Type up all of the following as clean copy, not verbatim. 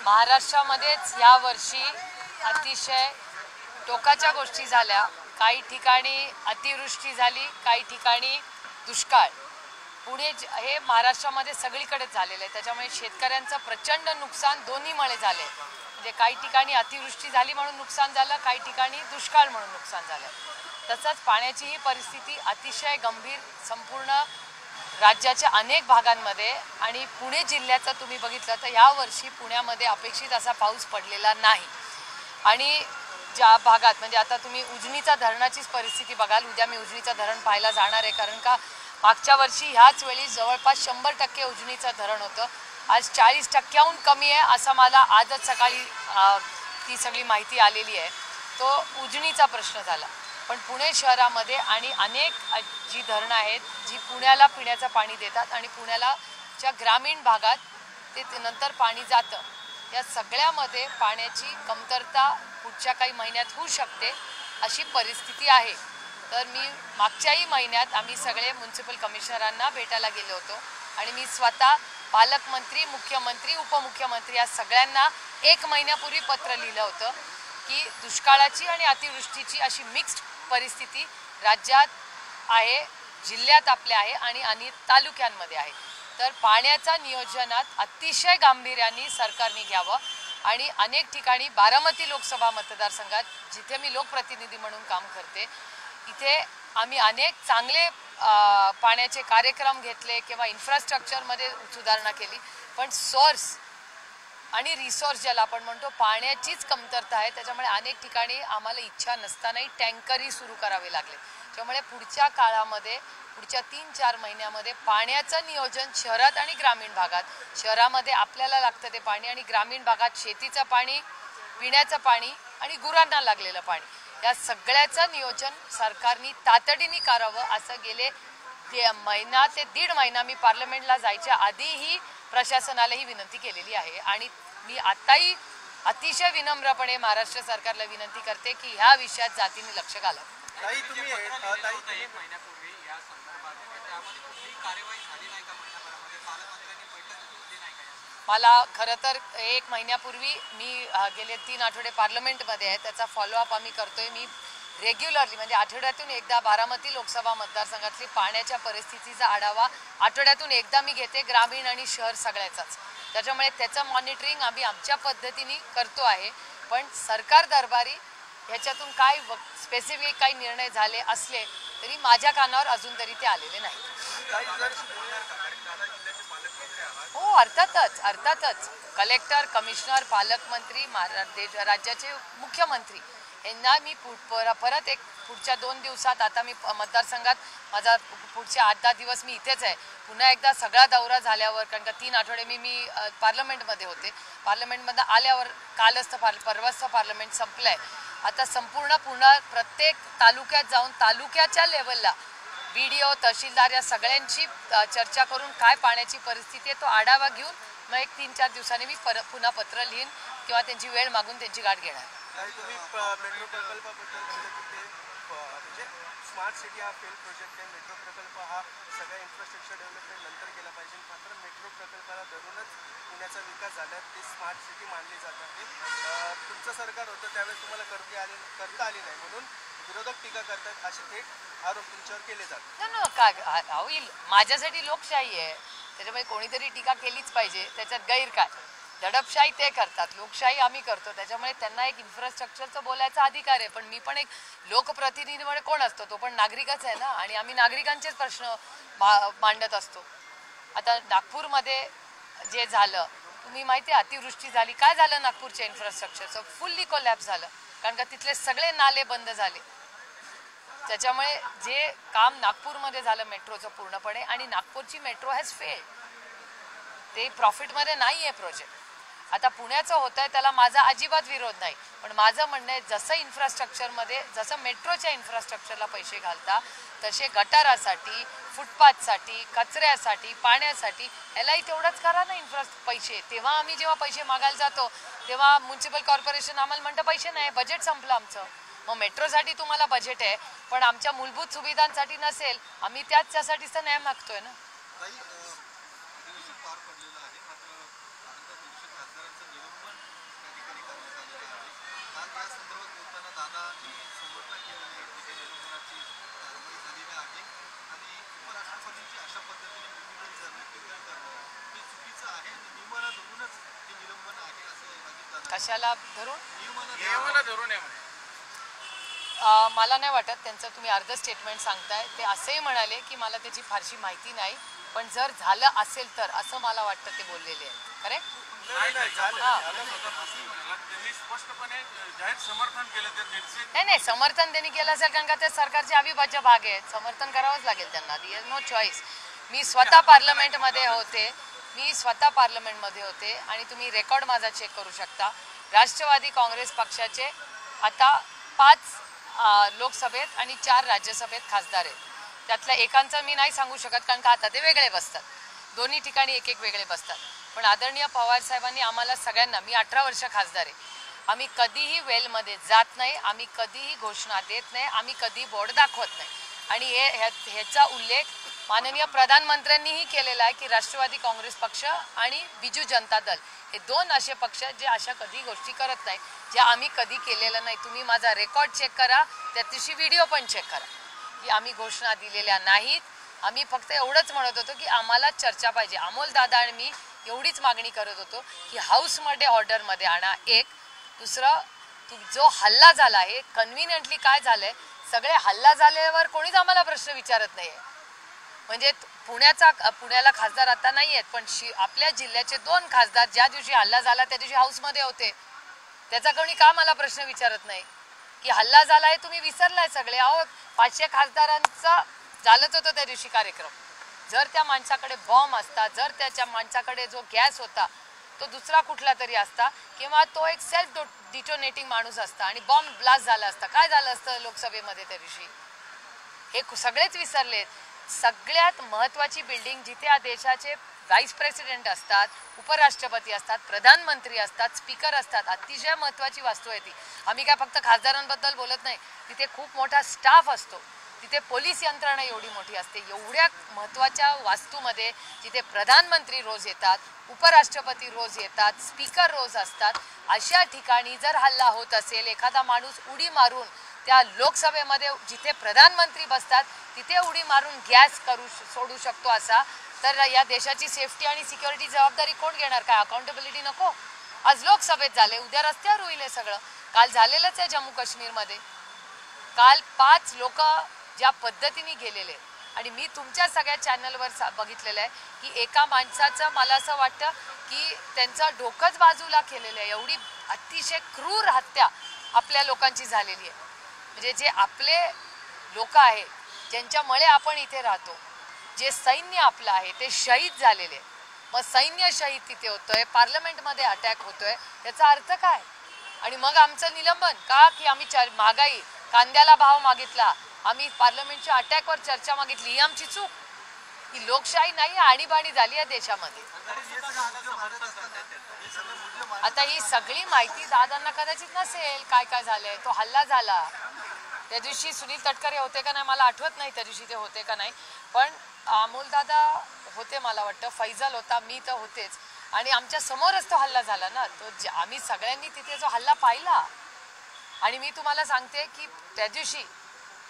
महाराष्ट्रामध्येच या वर्षी अतिशय टोकाच्या गोष्टी झाल्या। काही ठिकाणी अतिवृष्टी झाली, काही ठिकाणी दुष्काळ। पुणे हे महाराष्ट्रामध्ये सगळीकडेच झालेलं आहे, त्याच्यामुळे शेतकऱ्यांचं प्रचंड नुकसान दोन्हीमुळे झाले। म्हणजे काही ठिकाणी अतिवृष्टी झाली म्हणून नुकसान झालं, काही ठिकाणी दुष्काळ म्हणून नुकसान झालं। तसंच पाण्याची ही परिस्थिती अतिशय गंभीर संपूर्ण राज्याच्या अनेक भागांमध्ये आणि पुणे जिल्ह्याचं तुम्ही बघितलं तर या वर्षी पुण्यामध्ये अपेक्षित असा पाऊस पडलेला नाही। आणि ज्या भागात म्हणजे आता तुम्ही उजनीचा धरणाचीच परिस्थिती बघाल, उद्या मी उजनीचं धरण पाहायला जाणार आहे, कारण का मागच्या वर्षी ह्याच वेळी जवळपास 100% उजनीचं धरण होतं। आज 40%हून कमी आहे असं मला आजच सकाळी ती सगळी माहिती आलेली आहे। तो उजनीचा प्रश्न झाला। पण पुणे शहरामध्ये आणि अनेक जी धरणं आहेत जी पुण्याला पिण्याचं पाणी देतात आणि पुण्याला ज्या ग्रामीण भागात ते नंतर पाणी जातं, या सगळ्यामध्ये पाण्याची कमतरता पुढच्या काही महिन्यात होऊ शकते अशी परिस्थिती आहे। तर मी मागच्याही महिन्यात आम्ही सगळे म्युनिसिपल कमिशनरांना भेटायला गेलो होतो आणि मी स्वतः पालकमंत्री, मुख्यमंत्री, उपमुख्यमंत्री या सगळ्यांना 1 महिन्यापूर्वी पत्र लिहिलं होतं की दुष्काळाची आणि अतिवृष्टीची अशी मिक्स्ड परिस्थिती राज्यात आहे, जिल्ह्यात आपल्या आहे आणि तालुक्यांमध्ये आहे। तर पाण्याच्या नियोजनात अतिशय गांभीर्याने सरकारने घ्यावं आणि अनेक ठिकाणी बारामती लोकसभा मतदारसंघात जिथे मी लोकप्रतिनिधी म्हणून काम करते, इथे आम्ही अनेक चांगले पाण्याचे कार्यक्रम घेतले किंवा इन्फ्रास्ट्रक्चरमध्ये सुधारणा केली, पण सोर्स आणि रिसोर्स ज्याला आपण म्हणतो पाण्याचीच कमतरता आहे। त्याच्यामुळे अनेक ठिकाणी आम्हाला इच्छा नसतानाही टँकरही सुरू करावे लागले। त्यामुळे पुढच्या काळामध्ये पुढच्या 3-4 महिन्यामध्ये पाण्याचं नियोजन शहरात आणि ग्रामीण भागात, शहरामध्ये आपल्याला लागतं ते पाणी आणि ग्रामीण भागात शेतीचं पाणी, पिण्याचं पाणी आणि गुरांना लागलेलं पाणी, या सगळ्याचं नियोजन सरकारने तातडीने करावं असं गेले महिना ते 1.5 महिना मी पार्लमेंटला जायच्या आधीही प्रशासनाला ही विनंती केलेली आहे। आणि मी आताही अतिशय विनम्रपणे महाराष्ट्र सरकारला विनंती करते की ह्या विषयात जातीने लक्ष घालावं। मला खरं तर 1 महिन्यापूर्वी मी गेले 3 आठवडे पार्लमेंटमध्ये आहे, त्याचा फॉलोअप आम्ही करतोय। मी रेग्युलरली म्हणजे आठवड्यातून एकदा बारामती लोकसभा मतदारसंघातली पाण्याच्या परिस्थितीचा आढावा आठवड्यातून एकदा मी घेते, ग्रामीण आणि शहर सगळ्याचाच। त्याच्यामुळे त्याचं मॉनिटरिंग आम्ही आमच्या पद्धतीने करतो आहे। पण सरकार दरबारी ह्याच्यातून काय स्पेसिफिक काही निर्णय झाले असले तरी माझ्या कानावर अजून तरी ते आलेले नाही। हो, अर्थातच कलेक्टर, कमिशनर, पालकमंत्री, राज्याचे मुख्यमंत्री यांना मी परत एक पुढच्या 2 दिवसात, आता मी मतदारसंघात माझा पुढचे 8-10 दिवस मी इथेच आहे, पुन्हा एकदा सगळा दौरा झाल्यावर, कारण का 3 आठवडे मी पार्लमेंटमध्ये होते, पार्लमेंटमध्ये आल्यावर कालच परवाच पार्लमेंट संपलंय। आता संपूर्ण प्रत्येक तालुक्यात जाऊन तालुक्याच्या लेवलला BDO, तहसीलदार या सगळ्यांची चर्चा करून काय पाण्याची परिस्थिती आहे तो आढावा घेऊन मग एक 3-4 दिवसांनी मी पुन्हा पत्र लिहीन किंवा त्यांची वेळ मागून त्यांची गाठ घेणार। मेट्रो प्रकल्पाबद्दल म्हणजे स्मार्ट सिटी हा फेल प्रोजेक्ट आहे, मेट्रो प्रकल्प हा सगळ्या इन्फ्रास्ट्रक्चर डेव्हलपमेंट नंतर केला पाहिजे, मात्र मेट्रो प्रकल्पाला धरूनच पुण्याचा विकास झाला, ते स्मार्ट सिटी मानली जात आहे। तुमचं सरकार होतं त्यावेळेस तुम्हाला करता आली नाही म्हणून विरोधक टीका करतात, असे थेट आरोप तुमच्यावर केले जातात। काय होईल, माझ्यासाठी लोकशाही आहे, त्याच्यामुळे कोणीतरी टीका केलीच पाहिजे, त्याच्यात गैर काय। दडपशाही ते करतात, लोकशाही आम्ही करतो, त्याच्यामुळे त्यांना एक इन्फ्रास्ट्रक्चरचं बोलायचा अधिकार आहे। पण मी पण एक लोकप्रतिनिधी म्हणजे कोण असतो, तो पण नागरिकच आहे ना, आणि आम्ही नागरिकांचेच प्रश्न मांडत असतो। आता नागपूरमध्ये जे झालं तुम्ही माहिती आहे, अतिवृष्टी झाली, काय झालं नागपूरच्या इन्फ्रास्ट्रक्चरचं, फुल्ली कोलॅप्स झालं, कारण का तिथले सगळे नाले बंद झाले। त्याच्यामुळे जे काम नागपूरमध्ये झालं मेट्रोचं पूर्णपणे, आणि नागपूरची मेट्रो हॅज फेल्ड, ते प्रॉफिटमध्ये नाही आहे प्रोजेक्ट। आता पुण्याचं होत आहे त्याला माझा अजिबात विरोध नाही, पण माझं म्हणणं आहे जसं इन्फ्रास्ट्रक्चरमध्ये, जसं मेट्रोच्या इन्फ्रास्ट्रक्चरला पैसे घालता तसे गटारासाठी, फुटपाथसाठी, कचऱ्यासाठी, पाण्यासाठी यालाही तेवढंच करा ना पैसे। तेव्हा आम्ही जेव्हा पैसे मागायला जातो तेव्हा म्युनिसिपल कॉर्पोरेशन आम्हाला म्हणतं पैसे नाही, बजेट संपलं आमचं। मग मेट्रोसाठी तुम्हाला बजेट आहे पण आमच्या मूलभूत सुविधांसाठी नसेल, आम्ही त्यासाठीच तर न्याय मागतोय ना। कशाला धरून? नियमाला धरून आहे म्हणे. मला नाही वाटत त्यांचं तुम्ही अर्ध स्टेटमेंट सांगताय. ते असंही म्हणाले की मला त्याची फारशी माहिती नाही, पण जर झालं असेल तर असं मला वाटतं ते बोललेले आहेत. करेक्ट? त्यांनी स्पष्टपणे जाहीर समर्थन केलं. नाही, समर्थन त्यांनी केलं असेल कारण का ते सरकारचे अविभाज्य भाग आहेत. समर्थन करावंच लागेल त्यांना. No choice. मी स्वतः पार्लमेंटमध्ये होते आणि तुम्ही रेकॉर्ड माझा चेक करू शकता. राष्ट्रवादी काँग्रेस पक्षाचे आता 5 लोकसभेत आणि 4 राज्यसभेत खासदार आहेत. त्यातल्या एकांचं मी नाही सांगू शकत कारण का आता ते वेगळे बसतात. दोन्ही ठिकाणी एक वेगळे बसतात. पण आदरणीय पवार साहेबांनी आम्हाला सगळ्यांना, मी 18 वर्ष खासदार आहे, आम्ही कधीही वेलमध्ये जात नाही, आम्ही कधीही घोषणा देत नाही, आम्ही कधी बोर्ड दाखवत नाही. आणि ह्याचा उल्लेख माननीय प्रधानमंत्र्यांनीही केलेला आहे की राष्ट्रवादी काँग्रेस पक्ष आणि बिजू जनता दल हे 2 असे पक्ष जे अशा कधी गोष्टी करत नाही, ज्या आम्ही कधी केलेल्या नाही. तुम्ही माझा रेकॉर्ड चेक करा, त्या दिवशी व्हिडिओ पण चेक करा की आम्ही घोषणा दिलेल्या नाहीत. आम्ही फक्त एवढंच म्हणत होतो की आम्हाला चर्चा पाहिजे. अमोल दादा आणि मी एवढीच मागणी करत होतो की हाऊसमध्ये ऑर्डरमध्ये आणा. एक दुसरं, जो हल्ला झाला आहे कन्व्हिनियंटली काय झालंय, सगळे हल्ला झाल्यावर कोणीच आम्हाला प्रश्न विचारत नाहीये. म्हणजे पुण्याला खासदार आता नाही आहेत, पण आपल्या जिल्ह्याचे 2 खासदार ज्या दिवशी हल्ला झाला त्या दिवशी हाऊसमध्ये होते. त्याचा कोणी का मला प्रश्न विचारत नाही की हल्ला झाला आहे तुम्ही विसरलाय सगळे. अहो 500 खासदारांचा झालंच होतं त्या दिवशी कार्यक्रम. जर त्या माणसाकडे बॉम्ब असता, जर त्याच्या माणसाकडे जो गॅस होता तो दुसरा कुठला तरी असता किंवा तो एक सेल्फ डिटोनेटिंग माणूस असता आणि बॉम्ब ब्लास्ट झाला असता, काय झालं असतं लोकसभेमध्ये त्या दिवशी? हे सगळेच विसरलेत. सगळ्यात महत्त्वाची बिल्डिंग जिथे या देशाचे व्हाईस प्रेसिडेंट असतात, उपराष्ट्रपती असतात, प्रधानमंत्री असतात, स्पीकर असतात, अतिशय महत्त्वाची वास्तू आहे ती. आम्ही काय फक्त खासदारांबद्दल बोलत नाही, तिथे खूप मोठा स्टाफ असतो, तिथे पोलीस यंत्रणा एवढी मोठी असते. एवढ्या महत्त्वाच्या वास्तूमध्ये जिथे प्रधानमंत्री रोज येतात, उपराष्ट्रपती रोज येतात, स्पीकर रोज असतात, अशा ठिकाणी जर हल्ला होत असेल, एखादा माणूस उडी मारून त्या लोकसभेमध्ये जिथे प्रधानमंत्री बसतात तिथे उडी मारून गॅस सोडू शकतो असा, तर या देशाची सेफ्टी आणि सिक्युरिटी जबाबदारी कोण घेणार? काय अकाउंटेबिलिटी नको? आज लोकसभेत झाले, उद्या रस्त्यावर होईल हे सगळं. काल झालेलंच आहे जम्मू काश्मीरमध्ये. काल 5 लोक ज्या पद्धतीने गेलेले, आणि मी तुमच्या सगळ्या चॅनलवर बघितलेलं आहे की एका माणसाचं मला असं वाटतं की त्यांचं डोकंच बाजूला केलेलं आहे. एवढी अतिशय क्रूर हत्या आपल्या लोकांची झालेली आहे. म्हणजे जे आपले लोक आहेत, ज्यांच्यामुळे आपण इथे राहतो, जे सैन्य आपलं आहे ते शहीद झालेले. मग सैन्य शहीद तिथे होतोय, पार्लमेंटमध्ये अटॅक होतोय, याचा अर्थ काय? आणि मग आमचं निलंबन का? की आम्ही महागाई, कांद्याला भाव मागितला, आम्ही पार्लमेंटच्या अटॅकवर चर्चा मागितली, ही आमची चूक? ही लोकशाही नाही, आणीबाणी झाली आहे देशामध्ये. आता ही सगळी माहिती दादांना कदाचित नसेल काय काय झालंय. तो हल्ला झाला त्या दिवशी सुनील तटकरे होते का नाही मला आठवत नाही, त्या दिवशी ते होते का नाही, पण अमोलदादा होते मला वाटतं, फैजल होता, मी तर होतेच. आणि आमच्या समोरच तो हल्ला झाला ना. तो आम्ही सगळ्यांनी तिथे जो हल्ला पाहिला, आणि मी तुम्हाला सांगते की त्या दिवशी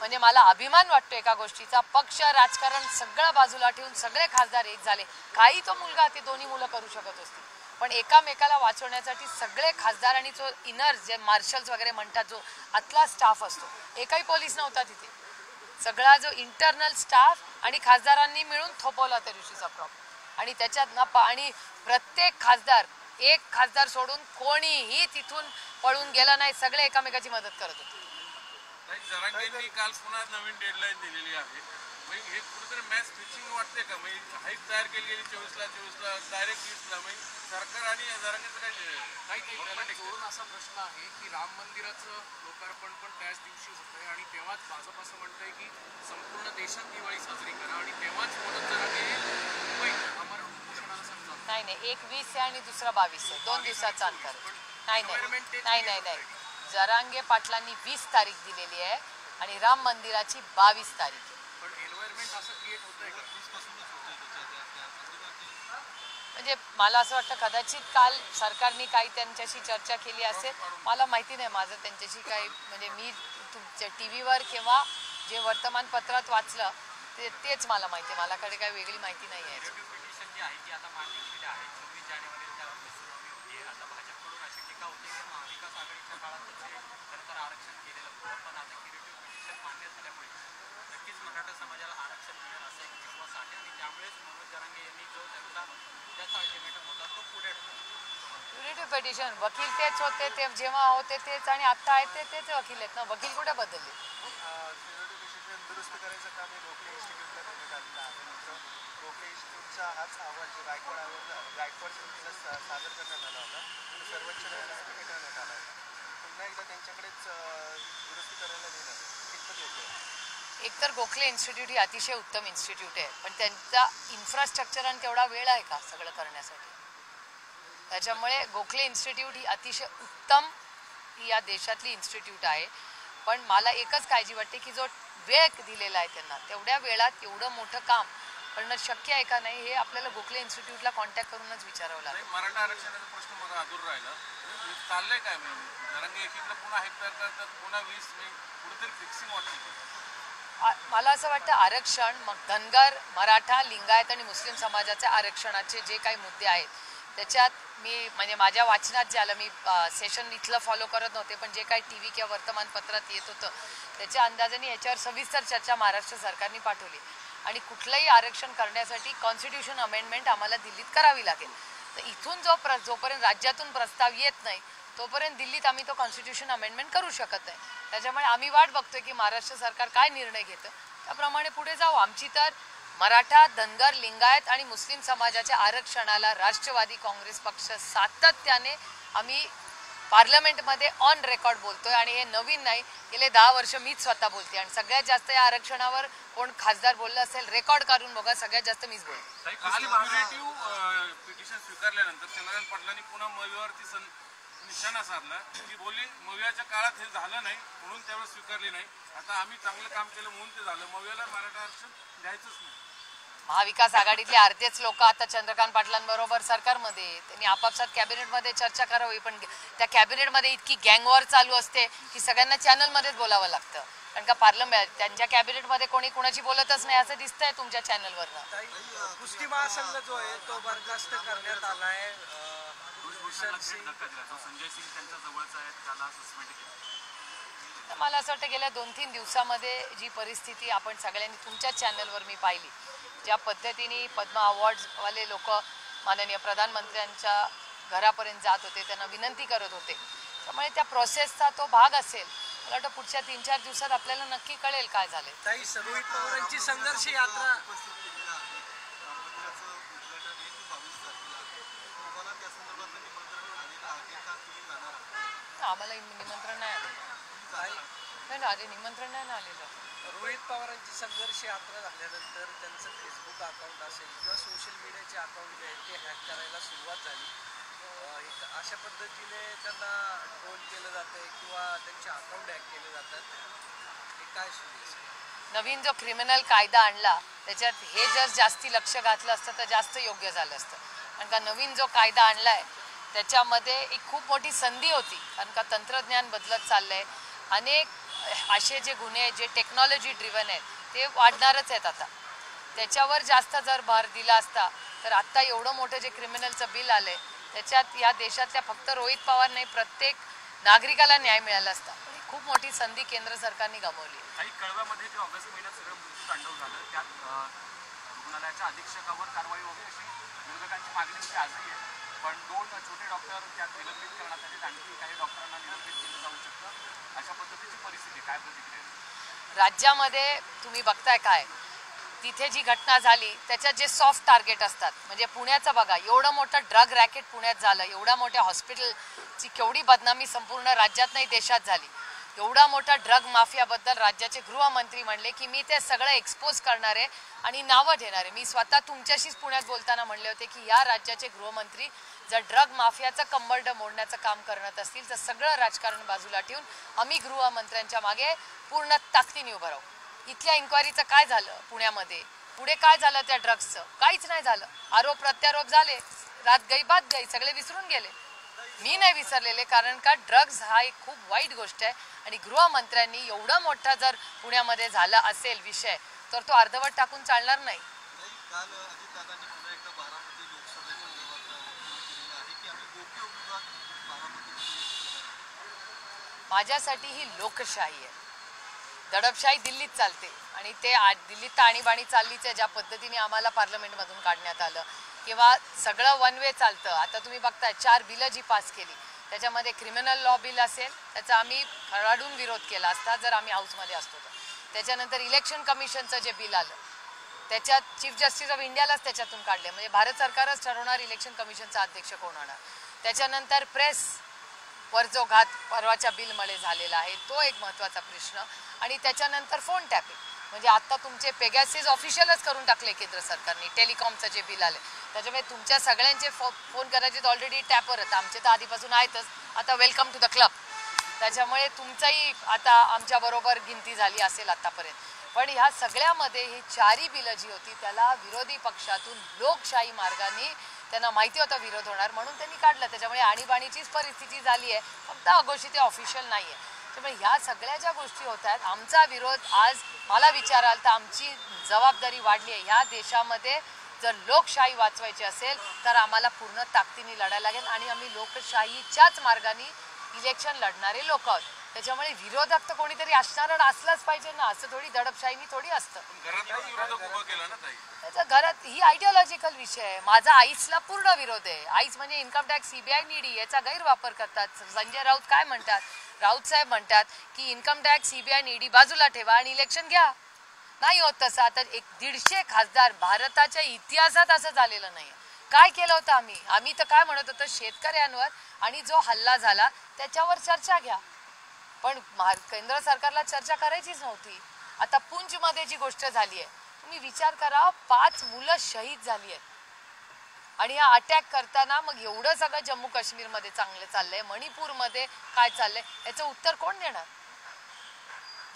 म्हणजे मला अभिमान वाटतो एका गोष्टीचा, पक्ष राजकारण सगळं बाजूला ठेवून सगळे खासदार एक झाले. काही तो मुलगा ते दोन्ही मुलं करू शकत असतील, पण एकामेकाला वाचवण्यासाठी सगळे खासदार आणि जो इनर जे मार्शल्स वगैरे म्हणतात, जो आतला स्टाफ असतो, एकही पोलीस नव्हता तिथे. सगळा जो इंटरनल स्टाफ आणि खासदारांनी मिळून थोपवला त्या दिवशीचा प्रॉब्लेम. आणि त्याच्यात ना आणि प्रत्येक खासदार, एक खासदार सोडून कोणीही तिथून पळून गेला नाही, सगळे एकामेकाची मदत करत होते. जरांगेंनी काल पुन्हा नवीन डेडलाईन दिलेली आहे. हे कुठेतरी मॅच फिक्सिंग वाटते का? हाईक तयार केली गेली 24ला डायरेक्ट 20ला. सरकार आणि जरांगेचं काही जोडून असा प्रश्न आहे की राम मंदिराचं लोकार्पण पण त्याच दिवशी होतंय आणि तेव्हाच भाजप असं म्हणतंय की संपूर्ण देशात दिवाळी साजरी करा, आणि तेव्हाच मनोज जरांगे मुंबई अमर उपोषणाला सांगतात. नाही, एक 20 आहे आणि दुसरा 22 आहे, 2 दिवसाचं अंतर. नाही, जरांगे पाटलांनी 20 तारीख दिलेली आहे आणि राम मंदिराची 22 तारीख आहे. पण एन्व्हायरमेंट असं क्रिएट होतंय का? म्हणजे मला असं वाटतं कदाचित काल सरकारने काही त्यांच्याशी चर्चा केली असेल, मला माहिती नाही. माझं त्यांच्याशी काही म्हणजे मी तुमच्या TV वर किंवा जे वर्तमानपत्रात वाचलं तेच मला माहिती आहे. मलाकडे काही वेगळी माहिती नाही आहे. पिटिशन जी आहे ती आता मान्य केलेली आहे. 26 जानेवारी त्यावर सुनावणी होती. आता भाजपकडून अशी टीका होते पिटिशन वकील तेच होते ते जेव्हा होते तेच आणि आता आहेत तेच वकील आहेत ना. वकील कुठे बदलले? दुरुस्त करायचं काम हे गोखले इन्स्टिट्यूटला करण्यात आलेलं आहे. नंतर गोखले इन्स्टिट्यूटचा हाच अहवाल जे गायकवाड समितीला सादर करण्यात आला होता आणि सर्वोच्च न्यायालयाने फेटाळण्यात आला होता. पुन्हा एकदा त्यांच्याकडेच दुरुस्ती करायला दिलं कितपत योग्य आहे? एकतर गोखले इन्स्टिट्यूट ही अतिशय उत्तम इन्स्टिट्यूट आहे, पण त्यांचा इन्फ्रास्ट्रक्चर आणि तेवढा वेळ आहे का सगळं करण्यासाठी? त्याच्यामुळे गोखले इन्स्टिट्यूट ही अतिशय उत्तम या देशातली इन्स्टिट्यूट आहे. पण मला एकच काळजी वाटते की जो वेळ दिलेला आहे त्यांना तेवढ्या वेळात एवढं मोठं काम करणं शक्य आहे का नाही हे आपल्याला गोखले इन्स्टिट्यूटला कॉन्टॅक्ट करूनच विचारावं लागेल. मराठा आरक्षणाचा प्रश्न माझा अधूर राहिला. चाललंय काय जरांगे एकीकडे पुन्हा हेक्टर करतात, पुन्हा 20 कुठेतरी फिक्सिंग वाटते. मला असं वाटतं आरक्षण मग धनगर, मराठा, लिंगायत आणि मुस्लिम समाजाच्या आरक्षणाचे जे काही मुद्दे आहेत त्याच्यात मी म्हणजे माझ्या वाचनात जे आलं, मी सेशन इथलं फॉलो करत नव्हते, पण जे काही टी व्ही किंवा वर्तमानपत्रात येत होतं त्याच्या अंदाजाने याच्यावर सविस्तर चर्चा महाराष्ट्र सरकारने पाठवली आणि कुठलंही आरक्षण करण्यासाठी कॉन्स्टिट्यूशन अमेंडमेंट आम्हाला दिल्लीत करावी लागेल. तर इथून जोपर्यंत राज्यातून प्रस्ताव येत नाही तोपर्यंत दिल्लीत आम्ही तो कॉन्स्टिट्यूशन अमेंडमेंट करू शकत नाही. त्याच्यामुळे आम्ही वाट बघतोय की महाराष्ट्र सरकार काय निर्णय घेतं त्याप्रमाणे पुढे जाऊ. आमची तर मराठा, धनगर, लिंगायत आणि मुस्लिम समाजाच्या आरक्षणाला राष्ट्रवादी काँग्रेस पक्ष सातत्याने आम्ही पार्लमेंटमध्ये ऑन रेकॉर्ड बोलतोय आणि हे नवीन नाही, गेले 10 वर्ष मीच स्वतः बोलते आणि सगळ्यात जास्त या आरक्षणावर कोण खासदार बोललं असेल रेकॉर्ड काढून बघा, सगळ्यात जास्त मीच बोलते. पिटिशन स्वीकारल्यानंतर चंद्रकांत पाटलांनी पुन्हा मवियावरती निशाणा साधला की बोलली मवियाच्या काळात हे झालं नाही म्हणून त्यावेळेस स्वीकारली नाही, आता आम्ही चांगलं काम केलं म्हणून ते झालं, मवियाला मराठा आरक्षण द्यायचंच नाही. महाविकास आघाडीतले अर्धेच लोक आता चंद्रकांत पाटलांबरोबर सरकारमध्ये, त्यांनी आपापसात कॅबिनेटमध्ये चर्चा करावी, पण त्या कॅबिनेटमध्ये इतकी गँगवॉर चालू असते की सगळ्यांना चॅनलमध्येच बोलावं लागतं, कारण का पार्लमेंट त्यांच्या कॅबिनेटमध्ये कोणी कुणाची बोलतच नाही असं दिसतंय तुमच्या चॅनलवरनं. कुस्ती महासंघ जो आहे तो बरखास्त करण्यात आला आहे. संजय सिंग त्यांच्या जवळचा आहे त्याला सस्पेंड केलं. मला असं वाटतं गेल्या 2-3 दिवसामध्ये जी परिस्थिती आपण सगळ्यांनी तुमच्या चॅनलवर मी पाहिली, ज्या पद्धतीने पद्म अवॉर्ड्सवाले लोक माननीय प्रधानमंत्र्यांच्या घरापर्यंत जात होते, त्यांना विनंती करत होते, त्यामुळे त्या प्रोसेसचा तो भाग असेल. मला वाटतं पुढच्या 3-4 दिवसात आपल्याला नक्की कळेल काय झाले. रोहित पवारांची संघर्ष यात्रा आम्हाला निमंत्रण नाही आलेलं. नाही ना, अरे निमंत्रण नाही ना आलेलं. रोहित पवारांची संघर्ष यात्रा झाल्यानंतर त्यांचं फेसबुक अकाउंट असेल किंवा सोशल मीडियाचे अकाउंट जे आहेत ते हॅक करायला सुरुवात झाली. अशा पद्धतीने त्यांना ट्रोल केलं जातंय किंवा त्यांचे अकाउंट हॅक केले जातात. हे काय सुरू? नवीन जो क्रिमिनल कायदा आणला त्याच्यात हे जर जास्ती लक्ष घातलं असतं तर जास्त योग्य झालं असतं, कारण का नवीन जो कायदा आणलाय त्याच्यामध्ये एक खूप मोठी संधी होती, कारण का तंत्रज्ञान बदलत चाललंय, अनेक असे जे गुन्हे जे टेक्नॉलॉजी ड्रिव्हन आहेत ते वाढणारच आहेत. आता त्याच्यावर जास्त जर भर दिला असता तर आत्ता एवढं मोठं जे क्रिमिनलचं बिल आलंय त्याच्यात या देशातल्या फक्त रोहित पवार नाही प्रत्येक नागरिकाला न्याय मिळाला असता. खूप मोठी संधी केंद्र सरकारने गमावली. काही कळव्यामध्ये जे ऑगस्ट महिन्यात सगळं मृत्यू तांडव झालं त्यात रुग्णालयाच्या अधीक्षकावर कारवाई वगैरे अशी विरोधकांची मागणी होती आजही आहे, पण 2 छोटे डॉक्टर त्यात निलंबित करण्यात आले, आणखी काही डॉक्टरांना निलंबित केलं जाऊ शकतं, अशा पद्धतीची परिस्थिती काय प्रतिक्रिया? राज्यामध्ये तुम्ही बघताय काय तिथे जी घटना झाली त्याच्यात जे सॉफ्ट टार्गेट असतात, म्हणजे पुण्याचं बघा, एवढं मोठं ड्रग रॅकेट पुण्यात झालं, एवढ्या मोठ्या हॉस्पिटलची केवढी बदनामी संपूर्ण राज्यात नाही देशात झाली, एवढा मोठा ड्रग माफियाबद्दल राज्याचे गृहमंत्री म्हणले की मी ते सगळं एक्सपोज करणार आहे आणि नावं घेणार आहे. मी स्वतः तुमच्याशीच पुण्यात बोलताना म्हणले होते की या राज्याचे गृहमंत्री जर ड्रग माफियाचं कंबरडं मोडण्याचं काम करत असतील तर सगळं राजकारण बाजूला ठेवून आम्ही गृहमंत्र्यांच्या मागे पूर्ण ताकदीने उभं राहू. इथल्या इन्क्वायरीचं काय झालं पुण्यामध्ये, पुढे काय झालं त्या ड्रग्सचं, काहीच नाही झालं. आरोप प्रत्यारोप झाले, रात गई बात गई, सगळे विसरून गेले. मी नाही विसरलेले, कारण का ड्रग्स हा एक खूप वाईट गोष्ट आहे आणि गृहमंत्र्यांनी एवढा मोठा जर पुण्यामध्ये झाला असेल विषय तर तो अर्धवट टाकून चालणार नाही. माझ्यासाठी ही लोकशाही आहे. दडपशाही दिल्लीत चालते आणि ते दिल्लीत आणीबाणी चाललीच आहे. ज्या पद्धतीने आम्हाला पार्लमेंटमधून काढण्यात आलं, किंवा सगळं वन वे चालतं. आता तुम्ही बघताय 4 बिलं जी पास केली त्याच्यामध्ये क्रिमिनल लॉ बिल असेल त्याचा आम्ही खडाडून विरोध केला असता जर आम्ही हाऊसमध्ये असतो तर. त्याच्यानंतर इलेक्शन कमिशनचं जे बिल आलं त्याच्यात चीफ जस्टिस ऑफ इंडियालाच त्याच्यातून काढले, म्हणजे भारत सरकारच ठरवणार इलेक्शन कमिशनचा अध्यक्ष कोण होणार. त्याच्यानंतर प्रेस वर जो घात परवाच्या बिलमुळे झालेला आहे तो एक महत्त्वाचा प्रश्न. आणि त्याच्यानंतर फोन टॅपिंग, म्हणजे आता तुमचे पेगॅसिस ऑफिशियलच करून टाकले केंद्र सरकारने. टेलिकॉमचं जे बिल आले त्याच्यामुळे तुमच्या सगळ्यांचे फोन करायचे ऑलरेडी टॅपवर आहेत, आमचे तर आधीपासून आहेतच. आता वेलकम टू द क्लब. त्याच्यामुळे तुमचंही आता आमच्याबरोबर गिनती झाली असेल आतापर्यंत. पण ह्या सगळ्यामध्ये ही 4ही बिलं जी होती त्याला विरोधी पक्षातून लोकशाही मार्गाने त्यांना माहिती होता विरोध होणार म्हणून त्यांनी काढलं. त्याच्यामुळे आणीबाणीचीच परिस्थिती झाली आहे, फक्त अघोषित ते ऑफिशियल नाही आहे. त्यामुळे ह्या सगळ्या ज्या गोष्टी होत आहेत आमचा विरोध आज मला विचाराल तर आमची जबाबदारी वाढली आहे. ह्या देशामध्ये जर लोकशाही वाचवायची असेल तर आम्हाला पूर्ण ताकदीने लढायला लागेल आणि आम्ही लोकशाहीच्याच मार्गाने इलेक्शन लढणारे लोक आहोत. त्याच्यामुळे विरोधक तर कोणीतरी असणार असलाच पाहिजे ना, असं थोडी दडपशाहीनी थोडी असतं. त्याच्या घरात ही आयडिओलॉजिकल विषय आहे. माझा आईसला पूर्ण विरोध आहे. आईस म्हणजे इन्कम टॅक्स सीबीआय ईडी याचा गैरवापर करतात. संजय राऊत काय म्हणतात, राऊत साहेब म्हणतात की इन्कम टॅक्स सीबीआय ईडी बाजूला ठेवा आणि इलेक्शन घ्या. नाही होत तसं. आता 150 खासदार भारताच्या इतिहासात असं झालेलं नाही. काय केलं होतं आम्ही तर काय म्हणत होतो शेतकऱ्यांवर आणि जो हल्ला झाला त्याच्यावर चर्चा घ्या, पण केंद्र सरकारला चर्चा करायचीच नव्हती. आता पुंछमध्ये जी गोष्ट झाली आहे तुम्ही विचार करा, 5 मुलं शहीद झाली आहेत आणि हा अटॅक करताना मग एवढं सगळं जम्मू काश्मीरमध्ये चांगलं चाललंय, मणिपूरमध्ये काय चाललंय याचं उत्तर कोण देणार.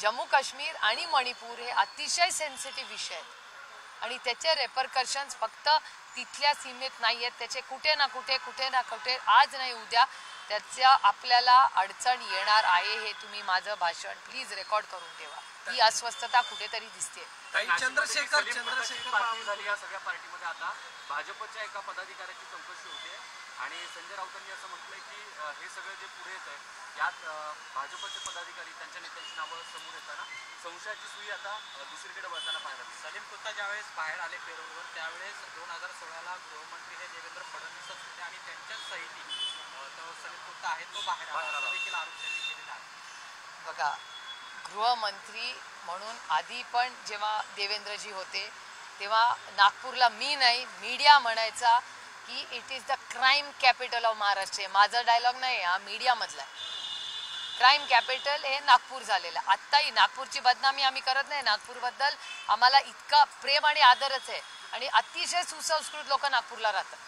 जम्मू काश्मीर आणि मणिपूर हे अतिशय सेन्सिटिव्ह विषय आहेत आणि त्याचे रेपरकशन्स फक्त तिथल्या सीमेत नाही आहेत, त्याचे कुठे ना कुठे आज नाही उद्या त्याच्या आपल्याला अडचण येणार आहे. हे तुम्ही माझं भाषण प्लीज रेकॉर्ड करून ठेवा. ही अस्वस्थता कुठेतरी दिसते. चंद्रशेखर झाली या सगळ्या पार्टीमध्ये. आता भाजपच्या एका पदाधिकाऱ्याची चौकशी होते आणि संजय राऊतांनी असं म्हटलंय की हे सगळं जे पुढे येत आहे यात भाजपचे पदाधिकारी त्यांच्या नेत्यांची नावं समोर येताना संशयाची सुई आता दुसरीकडे वळताना पाहायला मिळते. सलीम कुत्ता ज्यावेळेस बाहेर आले पेरोलवर त्यावेळेस 2016ला गृहमंत्री हे देवेंद्र फडणवीसच होते आणि त्यांच्याच सहिती तो सलीम कुत्ता आहे तो बाहेर आला देखील आरोप त्यांनी केलेला आहे. बघा, गृहमंत्री म्हणून आधी पण जेव्हा देवेंद्रजी होते तेव्हा नागपूरला मी नाही मीडिया म्हणायचा की it is the crime capital of Maharashtra. माझा डायलॉग नाही, हा मीडियामधला आहे. क्राईम कॅपिटल हे नागपूर झालेलं. आत्ताही नागपूरची बदनामी आम्ही करत नाही. नागपूरबद्दल आम्हाला इतका प्रेम आणि आदरच आहे आणि अतिशय सुसंस्कृत लोक नागपूरला राहतात.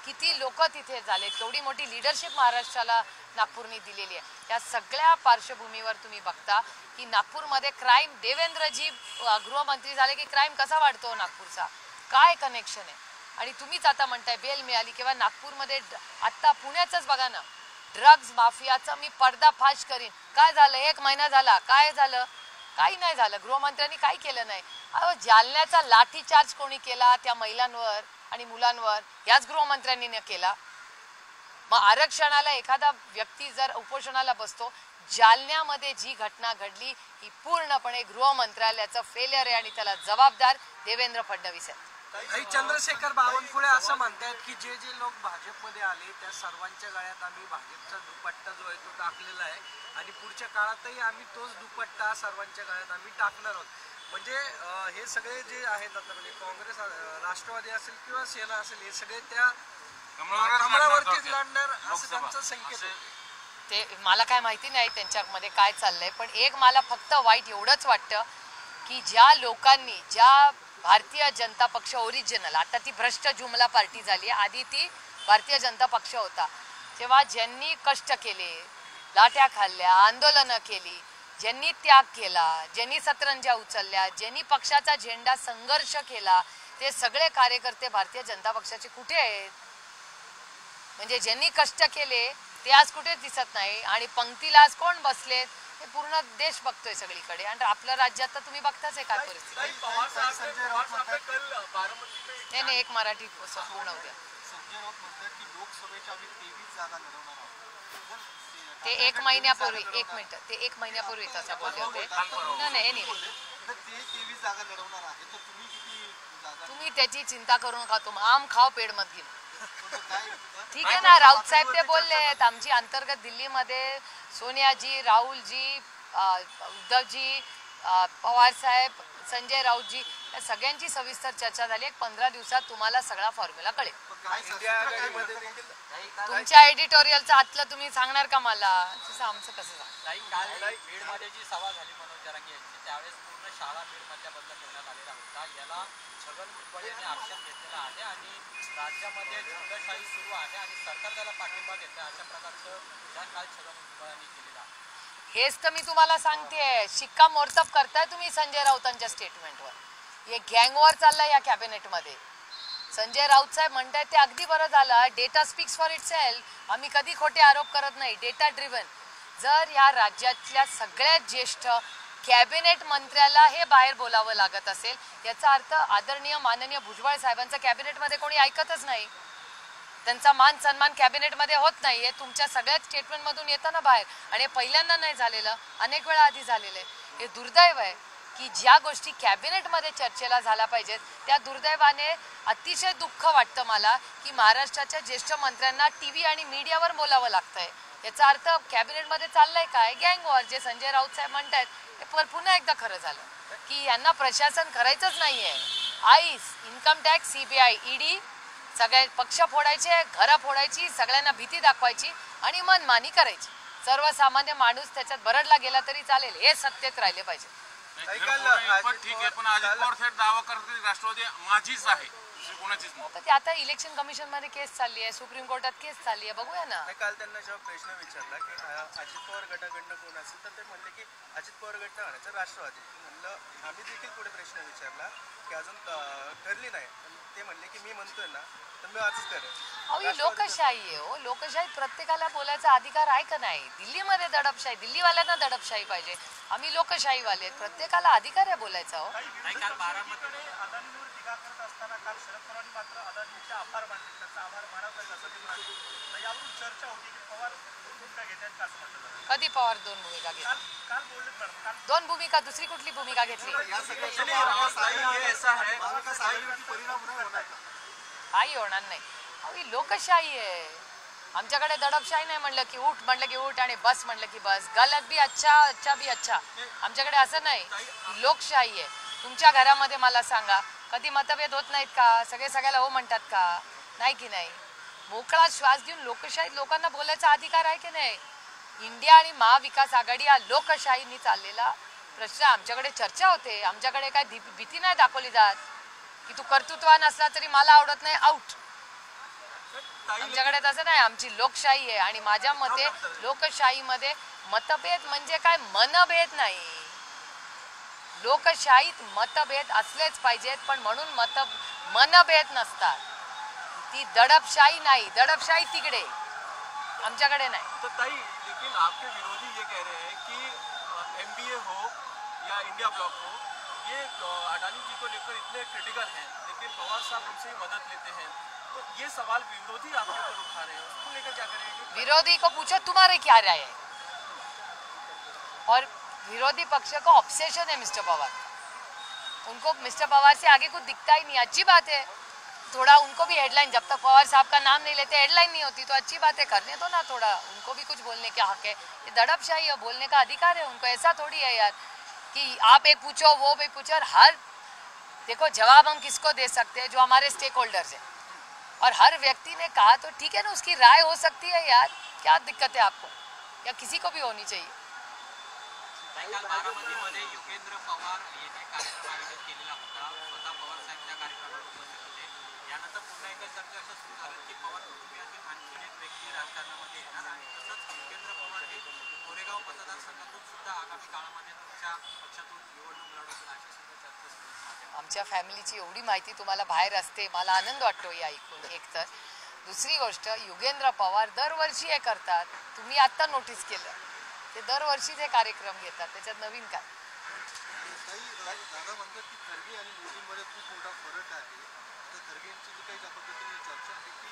किती लोक तिथे झाले, केवढी मोठी लिडरशिप महाराष्ट्राला नागपूरने दिलेली आहे. या सगळ्या पार्श्वभूमीवर तुम्ही बघता की नागपूरमध्ये क्राईम, देवेंद्रजी गृहमंत्री झाले की क्राईम कसा वाढतो नागपूरचा, काय कनेक्शन आहे. आणि तुम्हीच आता म्हणताय बेल मिळाली किंवा नागपूरमध्ये आत्ता पुण्याचंच बघा ना, ड्रग्ज माफियाचा मी पर्दाफाश करीन. काय झालं, 1 महिना झाला, काय झालं, काही नाही झालं. गृहमंत्र्यांनी काही केलं नाही. अहो, जालन्याचा लाठीचार्ज कोणी केला त्या महिलांवर आणि मुलांवर, याच गृहमंत्र्यांनी न केला. मग आरक्षणाला एखादा व्यक्ती जर उपोषणाला बसतो, जालन्यामध्ये जी घटना घडली ही पूर्णपणे गृहमंत्रालयाचं फेलियर आहे आणि त्याला जबाबदार देवेंद्र फडणवीस आहेत. चंद्रशेखर बावनकुळे असं म्हणतात की जे लोक भाजपमध्ये आले त्या सर्वांच्या गळ्यात आम्ही भाजपचा दुपट्टा जो आहे तो टाकलेला आहे आणि पुढच्या काळातही आम्ही तोच दुपट्टा सर्वांच्या गळ्यात आम्ही टाकणार आहोत. म्हणजे हे सगळे जे आहेत आता म्हणजे काँग्रेस, राष्ट्रवादी असेल किंवा सेना असेल हे सगळे त्या कमळावरतीच लढणार असं त्यांचं संकेत आहे. ते मला काय माहिती नाही त्यांच्यामध्ये काय चाललंय, पण एक मला फक्त वाईट एवढंच वाटतं की ज्या लोकांनी, ज्या भारतीय जनता पक्ष ओरिजिनल, आता ती भ्रष्ट जुमला पार्टी झाली, आधी ती भारतीय जनता पक्ष होता, तेव्हा ज्यांनी कष्ट केले, लाट्या खाल्ल्या, आंदोलनं केली, ज्यांनी त्याग केला, ज्यांनी सतरंज्या उचलल्या, ज्यांनी पक्षाचा झेंडा संघर्ष केला, ते सगळे कार्यकर्ते भारतीय जनता पक्षाचे कुठे आहेत. म्हणजे ज्यांनी कष्ट केले ते आज कुठेच दिसत नाही आणि पंक्तीला आज कोण बसलेत हे पूर्ण देश बघतोय सगळीकडे. आणि आपल्या राज्यात तर तुम्ही बघताच आहे काय परिस्थिती. नाही, एक मराठी पूर्ण होत्या ते 1 महिन्यापूर्वी, 1 मिनिट, ते 1 महिन्यापूर्वी तसं बोलले होते. नाही, तुम्ही तुम्ही त्याची चिंता करू नका, तुम आम खाओ पेड मत घेऊ. ठीक आहे ना, राऊत साहेब ते बोलले आहेत. आमची अंतर्गत दिल्लीमध्ये सोनियाजी, राहुलजी, उद्धवजी, पवार साहेब, संजय राऊतजी या सगळ्यांची सविस्तर चर्चा झाली. 15 दिवसात तुम्हाला सगळा फॉर्म्युला कळेल. इंडिया आघाडीमध्ये देखील तुमच्या एडिटोरियलचं आतलं तुम्ही सांगणार का मला? तसं आमचं कसं सांग. काल बीडमध्ये जी सभा झाली मनोज जरांगे यांची, त्यावेळेस पूर्ण शाळा बीडमधल्या बंद ठेवण्यात आलेला होता. याला छगन भुजबळ यांनी आक्षेप घेतलेला आहे आणि राज्यामध्ये झुंडशाही सुरू आहे आणि सरकार त्याला पाठिंबा देते अशा प्रकारचं विधान काल छगन भुजबळांनी केलेलं आहे. हेच तर मी तुम्हाला सांगते. शिक्कामोर्तब करताय तुम्ही संजय राऊतांच्या स्टेटमेंटवर. हे गँगवॉर चाललाय या कॅबिनेटमध्ये. संजय राऊत साहेब म्हणतायत ते अगदी बरं झालं. Data speaks for it self. आम्ही कधी खोटे आरोप करत नाही, डेटा ड्रिव्हन. जर या राज्यातल्या सगळ्यात ज्येष्ठ कॅबिनेट मंत्र्याला हे बाहेर बोलावं लागत असेल, याचा अर्थ आदरणीय माननीय भुजबळ साहेबांचं कॅबिनेटमध्ये कोणी ऐकतच नाही. त्यांचा मान सन्मान कॅबिनेटमध्ये होत नाही. हे तुमच्या सगळ्याच स्टेटमेंटमधून येतं ना बाहेर. आणि हे पहिल्यांदा नाही झालेलं, अनेक वेळा आधी झालेलं आहे. हे दुर्दैव आहे की ज्या गोष्टी कॅबिनेटमध्ये चर्चेला झाल्या पाहिजेत त्या दुर्दैवाने अतिशय दुःख वाटतं मला की महाराष्ट्राच्या ज्येष्ठ मंत्र्यांना टीव्ही आणि मीडियावर बोलावं लागतंय. याचा अर्थ कॅबिनेटमध्ये चाललंय काय? गँगवॉर. जे संजय राऊत साहेब म्हणतायत ते पुन्हा एकदा खरं झालं की यांना प्रशासन करायचंच नाहीये. Ice, income tax, CBI, ED सगळे पक्ष फोडायचे, घरं फोडायची, सगळ्यांना भीती दाखवायची आणि मनमानी करायची. सर्वसामान्य माणूस त्याच्यात बरडला गेला तरी चालेल, हे सत्तेत राहिले पाहिजे. नाही, पण ठीक आहे, पण अजित पवार साहेब दावा करतात राष्ट्रवादी माझीच आहे, दुसरी कोणाचीच नाही. पण ते आता इलेक्शन कमिशन मध्ये केस चालली आहे, सुप्रीम कोर्टात केस चालली आहे, बघूया ना. काल त्यांना जेव्हा प्रश्न विचारला की अजित पवार गटाकडनं कोण असेल तर ते म्हणले की अजित पवार गट म्हणायचं राष्ट्रवादी. म्हणलं आम्ही देखील पुढे प्रश्न विचारला की अजून ठरली नाही, ते म्हणले की मी म्हणतोय ना तर मी आजच करेन. अहो ही लोकशाही आहे हो. लोकशाहीत प्रत्येकाला बोलायचा अधिकार आहे का नाही? दिल्लीमध्ये दडपशाही, दिल्लीवाल्यांना दडपशाही पाहिजे. आम्ही लोकशाहीवाले आहेत, प्रत्येकाला अधिकार आहे बोलायचा हो. काल बारामतीकडे अदानीवर टीका करत असताना काल शरद पवारांनी मात्र अदानीचे आभार मानले, त्यांचा आभार मानावा लागेल असं ते म्हणाले. तर यावरून चर्चा होती की पवार भूमिका घेतात का असं म्हटलं जातं. कधी पवार दोन भूमिका घेतली? काल बोललेत मॅडम, काल दोन भूमिका, दुसरी कुठली भूमिका घेतली? काही होणार नाही. अहो ही लोकशाही आहे. आमच्याकडे दडपशाही नाही. म्हणलं की उठ आणि बस म्हणलं की बस. गलत भी अच्छा, अच्छा भी अच्छा. आमच्याकडे असं नाही. ही लोकशाही आहे. तुमच्या घरामध्ये मला सांगा कधी मतभेद होत नाहीत का? सगळे सगळ्याला हो म्हणतात का? नाही की नाही? मोकळा श्वास घेऊन लोकशाहीत लोकांना बोलायचा अधिकार आहे की नाही? इंडिया आणि महाविकास आघाडी हा लोकशाहीनी चाललेला प्रश्न. आमच्याकडे चर्चा होते, आमच्याकडे काय भीती नाही दाखवली जात की तू कर्तृत्वान असला तरी मला आवडत नाही, आउट. आमच्याकडे तसं नाही. आमची लोकशाही आहे आणि माझ्या मते लोकशाहीमध्ये मतभेद म्हणजे काय मनभेद नाही. लोकशाहीत मतभेद असलेच पाहिजेत, पण म्हणून मनभेद नसतात. ती दडपशाही नाही. दडपशाही तिकडे, आमच्याकडे नाही. तो ताई, लेकिन आपके विरोधी ये कह रहे हैं कि एमबीए हो या इंडिया ब्लॉक हो, ये अडानी जी को लेकर इतने क्रिटिकल हैं, लेकिन पवार साहब उनसे ही मदद लेते हैं. तो ये सवाल विरोधी आपके ऊपर उठा रहे हैं, उसको लेकर क्या करेंगे? विरोधी को पूछो तुम्हारे क्या राय है. और विरोधी पक्ष को ऑब्सेशन है मिस्टर पवार. उनको मिस्टर पवार से आगे कुछ दिखता ही नहीं. अच्छी बात है, थोड़ा उनको भी हेडलाइन, जब तक पवार साहब का नाम नहीं लेते हेडलाइन नहीं होती, तो अच्छी बात है, करने दो ना. थोड़ा उनको भी कुछ बोलने का हक है. ये दड़पशाही है, बोलने का अधिकार है उनको. ऐसा थोड़ी है यार कि आप एक पूछो वो भी पूछो. और हर देखो जवाब हम किसको दे सकते हैं? जो हमारे स्टेक होल्डर्स हैं. और हर व्यक्ति ने कहा तो ठीक है ना, उसकी राय हो सकती है यार. क्या दिक्कत है आपको? या किसी को भी होनी चाहिए. काल बारामतीमध्ये युगेंद्र पवार यांनी कार्यक्रम आयोजित केलेला होता. स्वतः पवार साहेब त्या कार्यक्रमात उपस्थित होते. यानंतर पुन्हा एकदा चर्चा असं सुरू झालं की पवार कुटुंबियातील आणखी एक व्यक्ती राजकारणामध्ये येणार आणि तसंच युगेंद्र पवार हे कोरेगाव मतदारसंघातून सुद्धा आगामी काळामध्ये तुमच्या पक्षातून निवडणूक लढवतील अशी सुद्धा चर्चा सुरू झाली. आमच्या फॅमिलीची एवढी माहिती तुम्हाला बाहेर असते, मला आनंद वाटतो हे ऐकून. एक तर दुसरी गोष्ट, युगेंद्र पवार दरवर्षी हे करतात. तुम्ही आत्ता नोटीस केलं, ते दरवर्षी ते कार्यक्रम घेतात. त्याच्यात नवीन काय? दादा म्हणतात की खरगे आणि मोदींमध्ये खूप मोठा फरक आहे. आता खरगे यांची जी काही ज्या पद्धतीने चर्चा आहे की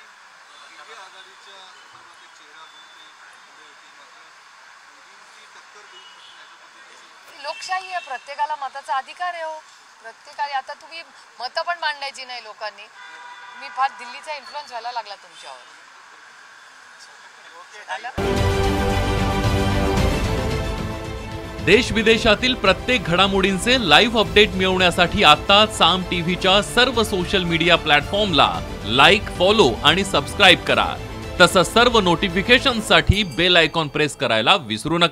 इंडिया आघाडीच्या संदर्भात एक चेहरा म्हणून ते पुढे होती, मात्र मोदींची टक्कर देऊन अशा पद्धतीने लोकशाही आहे, प्रत्येकाला मताचा अधिकार आहे हो. प्रत्येकाने आता तुम्ही मतं पण मांडायची नाही लोकांनी. मी फार दिल्लीचा इन्फ्लुएन्स व्हायला लागला तुमच्यावर. देश विदेशातील प्रत्येक घडामोडींचे लाईव्ह अपडेट मिळवण्यासाठी आता साम टीव्हीच्या सर्व सोशल मीडिया प्लॅटफॉर्मला लाईक, फॉलो आणि सबस्क्राईब करा. तसंच सर्व नोटिफिकेशनसाठी बेल आयकॉन प्रेस करायला विसरू नका.